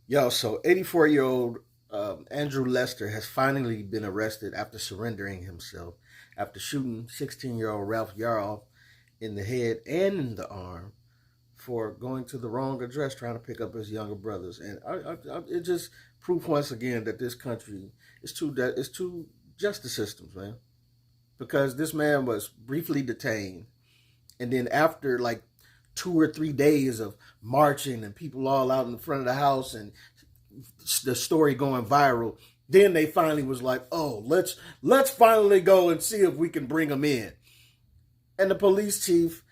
Yo, so 84-year-old Andrew Lester has finally been arrested after surrendering himself after shooting 16-year-old Ralph Yarl in the head and in the arm for going to the wrong address trying to pick up his younger brothers. And it just proof once again that this country is two justice systems, man. Because this man was briefly detained, and then after like 2 or 3 days of marching and people all out in the front of the house and the story going viral, then they finally was like, oh, let's finally go and see if we can bring him in. And the police chief,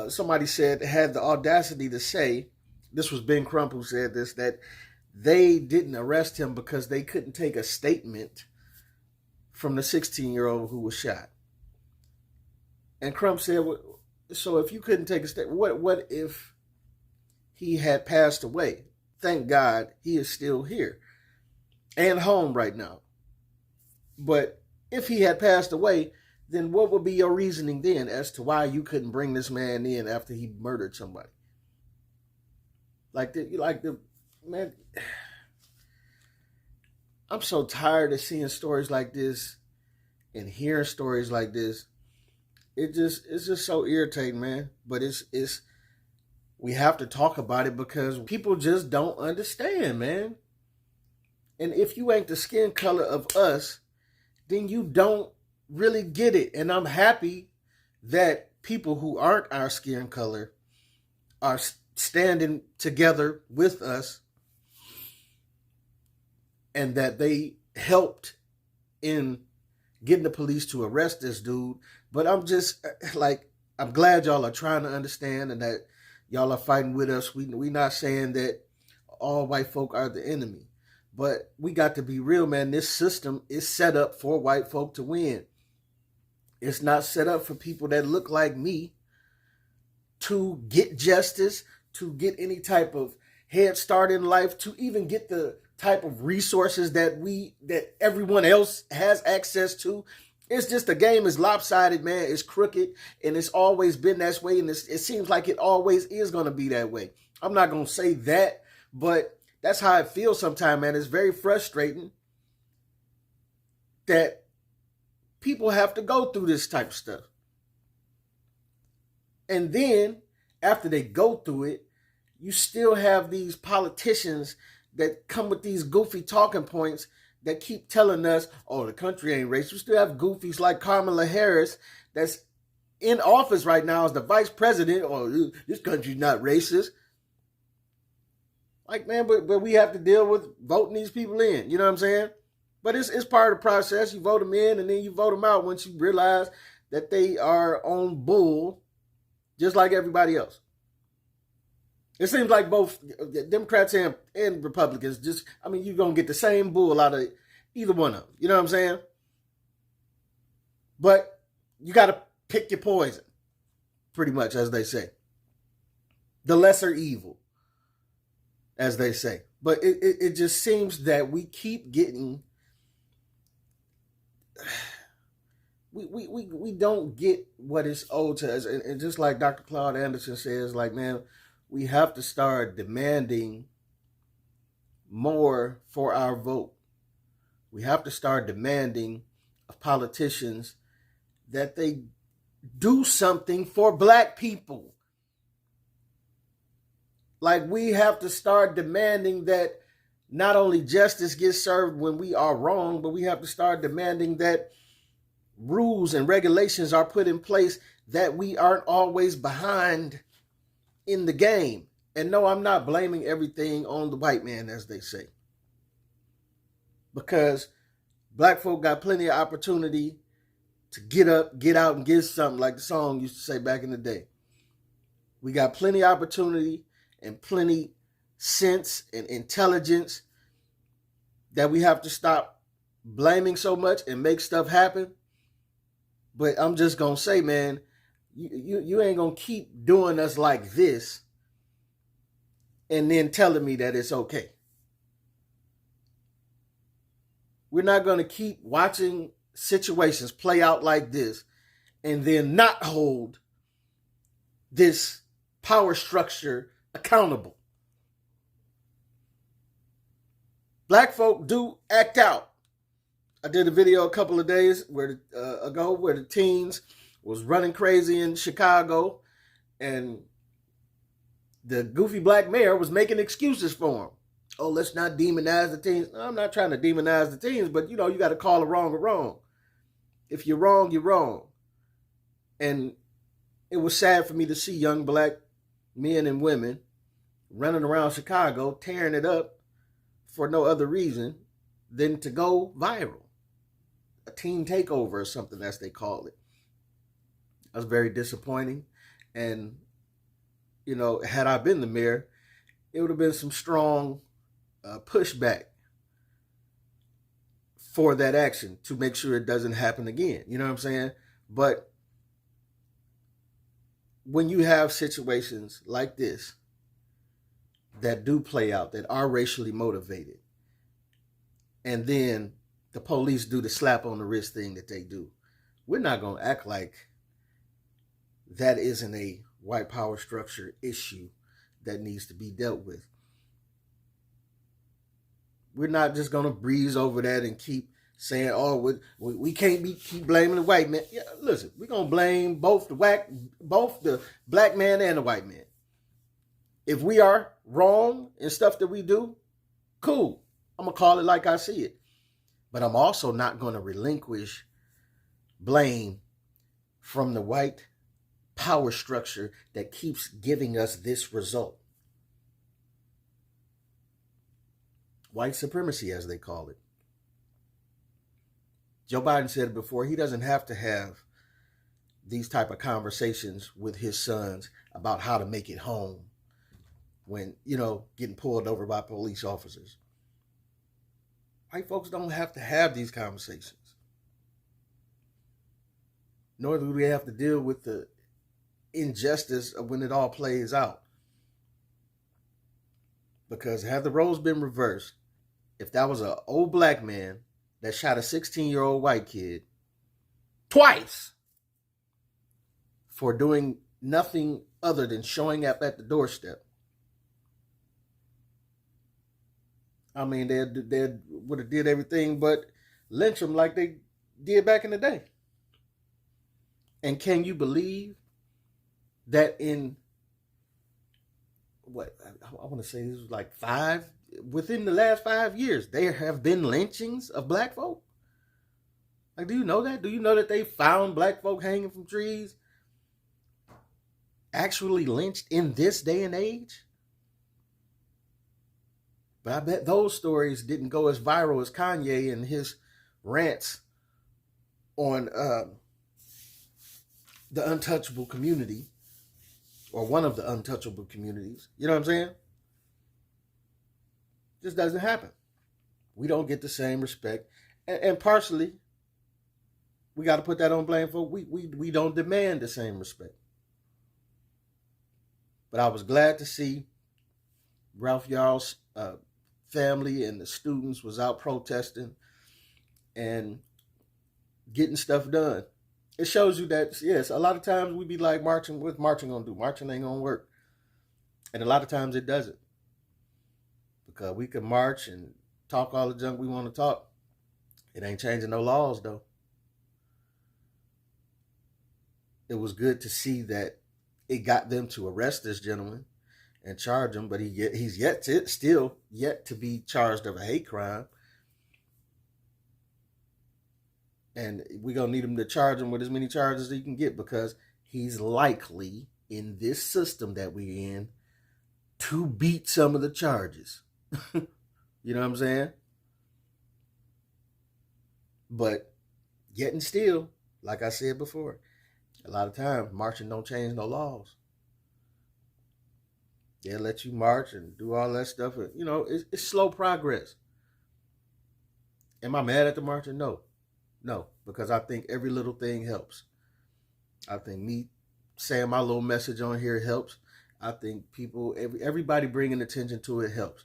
somebody said, had the audacity to say, this was Ben Crump who said this, that they didn't arrest him because they couldn't take a statement from the 16-year-old who was shot. And Crump said, well, so if you couldn't take a statement, what if he had passed away? Thank God he is still here and home right now. But if he had passed away, then what would be your reasoning then as to why you couldn't bring this man in after he murdered somebody? Like the man, I'm so tired of seeing stories like this and hearing stories like this. It's just so irritating, man. But it's we have to talk about it because people just don't understand, man. And if you ain't the skin color of us, then you don't really get it. And I'm happy that people who aren't our skin color are standing together with us and that they helped in getting the police to arrest this dude. But I'm just like, I'm glad y'all are trying to understand and that y'all are fighting with us. We not saying that all white folk are the enemy. But we got to be real, man. This system is set up for white folk to win. It's not set up for people that look like me to get justice, to get any type of head start in life, to even get the type of resources that everyone else has access to. It's just the game is lopsided, man. It's crooked, and it's always been that way, and it seems like it always is going to be that way. I'm not going to say that, but that's how it feels sometimes, man. It's very frustrating that people have to go through this type of stuff. And then, after they go through it, you still have these politicians that come with these goofy talking points that keep telling us, oh, the country ain't racist. We still have goofies like Kamala Harris that's in office right now as the vice president. Oh, this country's not racist. Like, man, but we have to deal with voting these people in. You know what I'm saying? But it's part of the process. You vote them in and then you vote them out once you realize that they are on bull just like everybody else. It seems like both Democrats and Republicans you're going to get the same bull out of either one of them. You know what I'm saying? But you got to pick your poison, pretty much, as they say. The lesser evil, as they say. But it just seems that we keep getting... We don't get what is owed to us. And just like Dr. Claude Anderson says, like, man, we have to start demanding more for our vote. We have to start demanding of politicians that they do something for black people. Like, we have to start demanding that not only justice gets served when we are wrong, but we have to start demanding that rules and regulations are put in place that we aren't always behind in the game. And no, I'm not blaming everything on the white man, as they say. Because black folk got plenty of opportunity to get up, get out, and get something, like the song used to say back in the day. We got plenty of opportunity and plenty sense and intelligence that we have to stop blaming so much and make stuff happen. But I'm just going to say, man, you ain't going to keep doing us like this and then telling me that it's okay. We're not going to keep watching situations play out like this and then not hold this power structure accountable. Black folk do act out. I did a video a couple of days ago where the teens was running crazy in Chicago, and the goofy black mayor was making excuses for them. Oh, let's not demonize the teens. No, I'm not trying to demonize the teens, but you got to call a wrong a wrong. If you're wrong, you're wrong. And it was sad for me to see young black men and women running around Chicago, tearing it up for no other reason than to go viral. A teen takeover or something, as they call it. That was very disappointing. And, had I been the mayor, it would have been some strong pushback for that action to make sure it doesn't happen again. You know what I'm saying? But when you have situations like this that do play out, that are racially motivated, and then the police do the slap on the wrist thing that they do, we're not going to act like that isn't a white power structure issue that needs to be dealt with. We're not just going to breeze over that and keep saying, oh, we can't keep blaming the white man. Yeah, listen, we're going to blame both the black man and the white man. If we are wrong in stuff that we do, cool. I'm going to call it like I see it. But I'm also not going to relinquish blame from the white power structure that keeps giving us this result. White supremacy, as they call it. Joe Biden said it before, he doesn't have to have these type of conversations with his sons about how to make it home when, getting pulled over by police officers. White folks don't have to have these conversations. Nor do we have to deal with the injustice of when it all plays out. Because had the roles been reversed, if that was an old black man that shot a 16-year-old white kid twice for doing nothing other than showing up at the doorstep, I mean, they would have did everything but lynch him like they did back in the day. And can you believe that in I want to say this was like within the last 5 years, there have been lynchings of black folk? Like, do you know that? Do you know that they found black folk hanging from trees, actually lynched in this day and age? But I bet those stories didn't go as viral as Kanye and his rants on the untouchable community, or one of the untouchable communities. You know what I'm saying? Just doesn't happen. We don't get the same respect. And partially, we got to put that on blame for we don't demand the same respect. But I was glad to see Ralph Yarl's family and the students was out protesting and getting stuff done. It shows you that, yes, a lot of times we be like, marching, what's marching gonna do? Marching ain't gonna work. And a lot of times it doesn't. Because we can march and talk all the junk we want to talk. It ain't changing no laws, though. It was good to see that it got them to arrest this gentleman and charge him, but he's still yet to be charged of a hate crime. And we're going to need him to charge him with as many charges as he can get, because he's likely, in this system that we're in, to beat some of the charges. You know what I'm saying? But yet and still, like I said before, a lot of times marching don't change no laws. They'll let you march and do all that stuff. It's slow progress. Am I mad at the marching? No, because I think every little thing helps. I think me saying my little message on here helps. I think everybody bringing attention to it helps.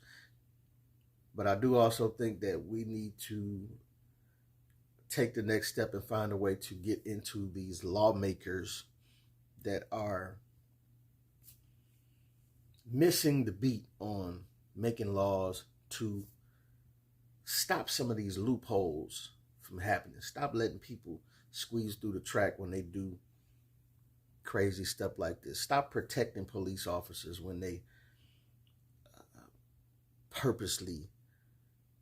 But I do also think that we need to take the next step and find a way to get into these lawmakers that are missing the beat on making laws to stop some of these loopholes from happening. Stop letting people squeeze through the track when they do crazy stuff like this. Stop protecting police officers when they purposely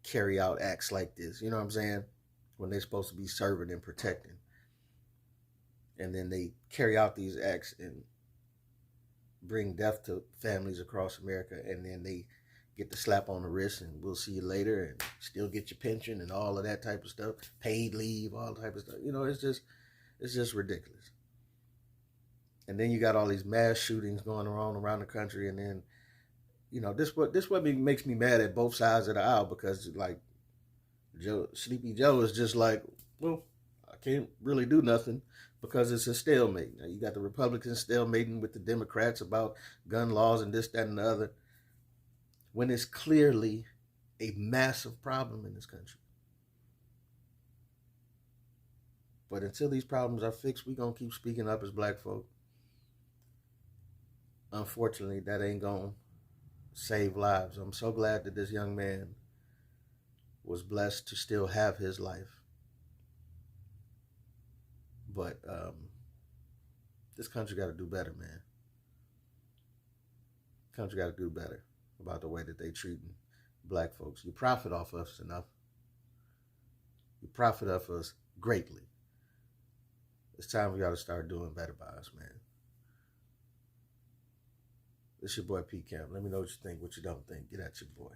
carry out acts like this. You know what I'm saying? When they're supposed to be serving and protecting. And then they carry out these acts and bring death to families across America, and then they get the slap on the wrist and we'll see you later and still get your pension and all of that type of stuff, paid leave, all type of stuff. You know, it's just ridiculous. And then you got all these mass shootings going on around the country, and then, you know, this what makes me mad at both sides of the aisle, because like Sleepy Joe is just like, well, I can't really do nothing because it's a stalemate. Now you got the Republicans stalemating with the Democrats about gun laws and this, that, and the other, when it's clearly a massive problem in this country. But until these problems are fixed, we're going to keep speaking up as black folk. Unfortunately, that ain't going to save lives. I'm so glad that this young man was blessed to still have his life. But this country got to do better, man. Country got to do better about the way that they treating black folks. You profit off us enough. You profit off us greatly. It's time we got to start doing better by us, man. It's your boy P Camp. Let me know what you think, what you don't think. Get at your boy.